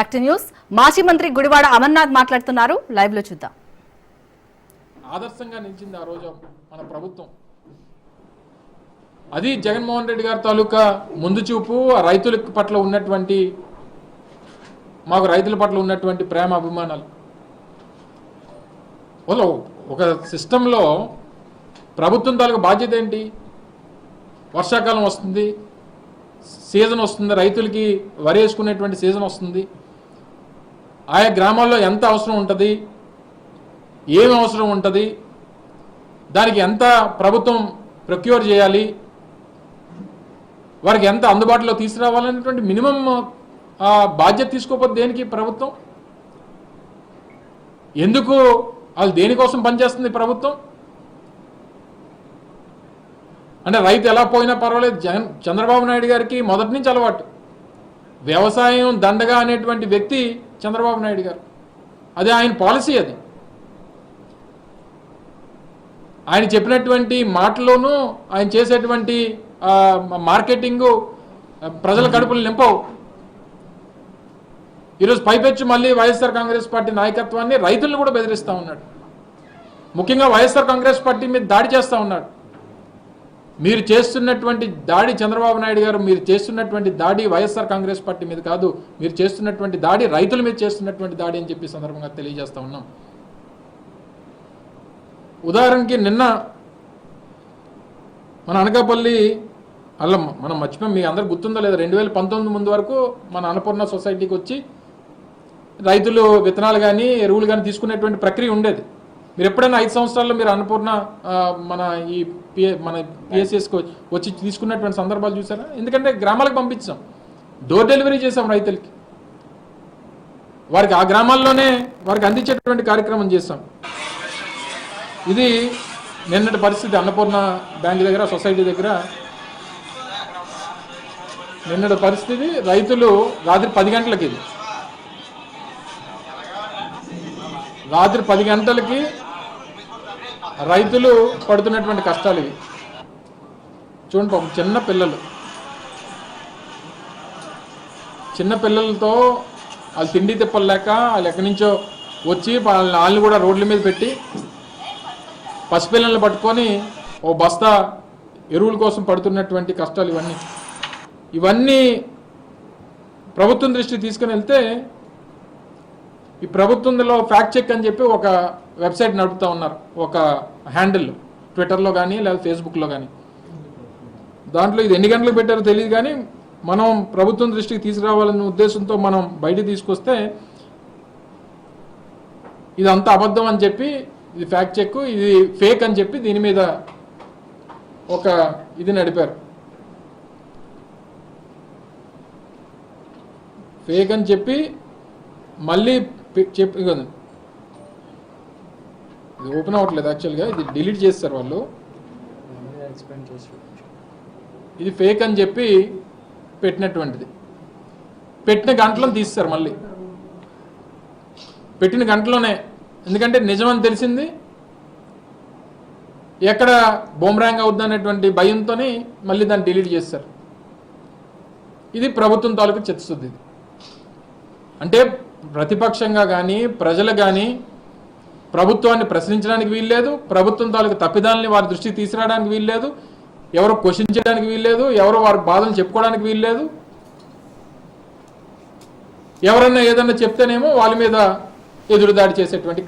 Back to news. మాజీ మంత్రి గుడివాడ అమర్నాథ్ మాట్లాడుతున్నారు. లైవ్ లో చూద్దాం. ఆదర్శంగా నిలిచింది ఆ రోజు మన ప్రభుత్వం. అది జగన్మోహన్ రెడ్డి గారి తాలూకా ముందు చూపు, రైతుల పట్ల ఉన్నటువంటి మాకు రైతుల పట్ల ఉన్నటువంటి ప్రేమ అభిమానాలు. ఒక సిస్టంలో ప్రభుత్వం తాలూకా బాధ్యత ఏంటి? వర్షాకాలం వస్తుంది, సీజన్ వస్తుంది, రైతులకి వరి వేసుకునేటువంటి సీజన్ వస్తుంది. ఆయా గ్రామాల్లో ఎంత అవసరం ఉంటుంది, ఏం అవసరం ఉంటుంది, దానికి ఎంత ప్రభుత్వం ప్రొక్యూర్ చేయాలి, వారికి ఎంత అందుబాటులో తీసుకురావాలనేటువంటి మినిమం బాధ్యత తీసుకోకపోతే దేనికి ప్రభుత్వం? ఎందుకు వాళ్ళు దేనికోసం పనిచేస్తుంది ప్రభుత్వం? అంటే రైతు ఎలా పోయినా పర్వాలేదు, చంద్రబాబు నాయుడు గారికి మొదటి నుంచి అలవాటు. వ్యవసాయం దండగా అనేటువంటి వ్యక్తి చంద్రబాబు నాయుడు గారు. అది ఆయన పాలసీ. అది ఆయన చెప్పినటువంటి మాటల్లోనూ ఆయన చేసేటువంటి మార్కెటింగు ప్రజల కడుపులు నింపవు. ఈరోజు పైపెచ్చు మళ్ళీ వైఎస్ఆర్ కాంగ్రెస్ పార్టీ నాయకత్వాన్ని రైతులను కూడా బెదిరిస్తూ ఉన్నాడు. ముఖ్యంగా వైఎస్ఆర్ కాంగ్రెస్ పార్టీ మీద దాడి చేస్తూ ఉన్నాడు. మీరు చేస్తున్నటువంటి దాడి, చంద్రబాబు నాయుడు గారు మీరు చేస్తున్నటువంటి దాడి వైఎస్ఆర్ కాంగ్రెస్ పార్టీ మీద కాదు, మీరు చేస్తున్నటువంటి దాడి రైతుల మీద చేస్తున్నటువంటి దాడి అని చెప్పి సందర్భంగా తెలియజేస్తూ ఉన్నాం. ఉదాహరణకి నిన్న మన అనకాపల్లి అల్లం మనం మర్చిపోయాం, మీ అందరు గుర్తుందో లేదా, 2019 ముందు వరకు మన అన్నపూర్ణ సొసైటీకి వచ్చి రైతులు విత్తనాలు కానీ ఎరువులు కానీ తీసుకునేటువంటి ప్రక్రియ ఉండేది. మీరు ఎప్పుడైనా 5 సంవత్సరాల్లో మీరు అన్నపూర్ణ మన పిఎస్ఎస్కి వచ్చి తీసుకున్నటువంటి సందర్భాలు చూసారా? ఎందుకంటే గ్రామాలకు పంపించాం, డోర్ డెలివరీ చేసాం రైతులకి, వారికి ఆ గ్రామాల్లోనే వారికి అందించేటువంటి కార్యక్రమం చేస్తాం. ఇది నిన్నటి పరిస్థితి అన్నపూర్ణ బ్యాంక్ దగ్గర, సొసైటీ దగ్గర నిన్నటి పరిస్థితి. రైతులు రాత్రి 10 గంటలకి, ఇది రాత్రి 10 గంటలకి రైతులు పడుతున్నటువంటి కష్టాలు ఇవి చూడండి. పాపం చిన్న పిల్లలతో వాళ్ళు తిండి తిప్పలేక వాళ్ళు ఎక్కడి నుంచో వచ్చి వాళ్ళని కూడా రోడ్ల మీద పెట్టి పసిపిల్లల్ని పట్టుకొని ఓ బస్తా ఎరువుల కోసం పడుతున్నటువంటి కష్టాలు ఇవన్నీ ప్రభుత్వం దృష్టికి తీసుకుని వెళ్తే, ఈ ప్రభుత్వంలో ఫ్యాక్ట్ చెక్ అని చెప్పి ఒక వెబ్సైట్ నడుపుతూ ఉన్నారు, ఒక హ్యాండిల్ ట్విట్టర్లో కానీ లేదా ఫేస్బుక్లో కానీ. దాంట్లో ఇది ఎన్ని గంటలకు పెట్టారో తెలియదు, కానీ మనం ప్రభుత్వం దృష్టికి తీసుకురావాలనే ఉద్దేశంతో మనం బయట తీసుకొస్తే ఇది అంతా అబద్ధం అని చెప్పి, ఇది ఫ్యాక్ట్ చెక్, ఇది ఫేక్ అని చెప్పి దీని మీద ఒక ఇది నడిపారు. ఫేక్ అని చెప్పి మళ్ళీ చెప్పి, ఇది ఓపెన్ అవ్వట్లేదు యాక్చువల్గా, ఇది డిలీట్ చేస్తారు వాళ్ళు. ఇది ఫేక్ అని చెప్పి పెట్టినటువంటిది, పెట్టిన గంటలో తీస్తారు మళ్ళీ, పెట్టిన గంటలోనే. ఎందుకంటే నిజమని తెలిసింది, ఎక్కడ బొమ్రాంగ్ అవుద్ది అనేటువంటి భయంతో మళ్ళీ దాన్ని డిలీట్ చేస్తారు. ఇది ప్రభుత్వం తాలూకు చిత్తశుద్ధి. ఇది అంటే ప్రతిపక్షంగా కానీ ప్రజలు కానీ ప్రభుత్వాన్ని ప్రశ్నించడానికి వీల్లేదు, ప్రభుత్వం తాలూకు తప్పిదాలని వారి దృష్టికి తీసుకురావడానికి వీల్లేదు, ఎవరు క్వశ్చన్ చేయడానికి వీల్లేదు, ఎవరు వారి బాధలు చెప్పుకోవడానికి వీల్లేదు. ఎవరన్నా ఏదన్నా చెప్తేనేమో వాళ్ళ మీద ఎదురుదాడి చేసేటువంటి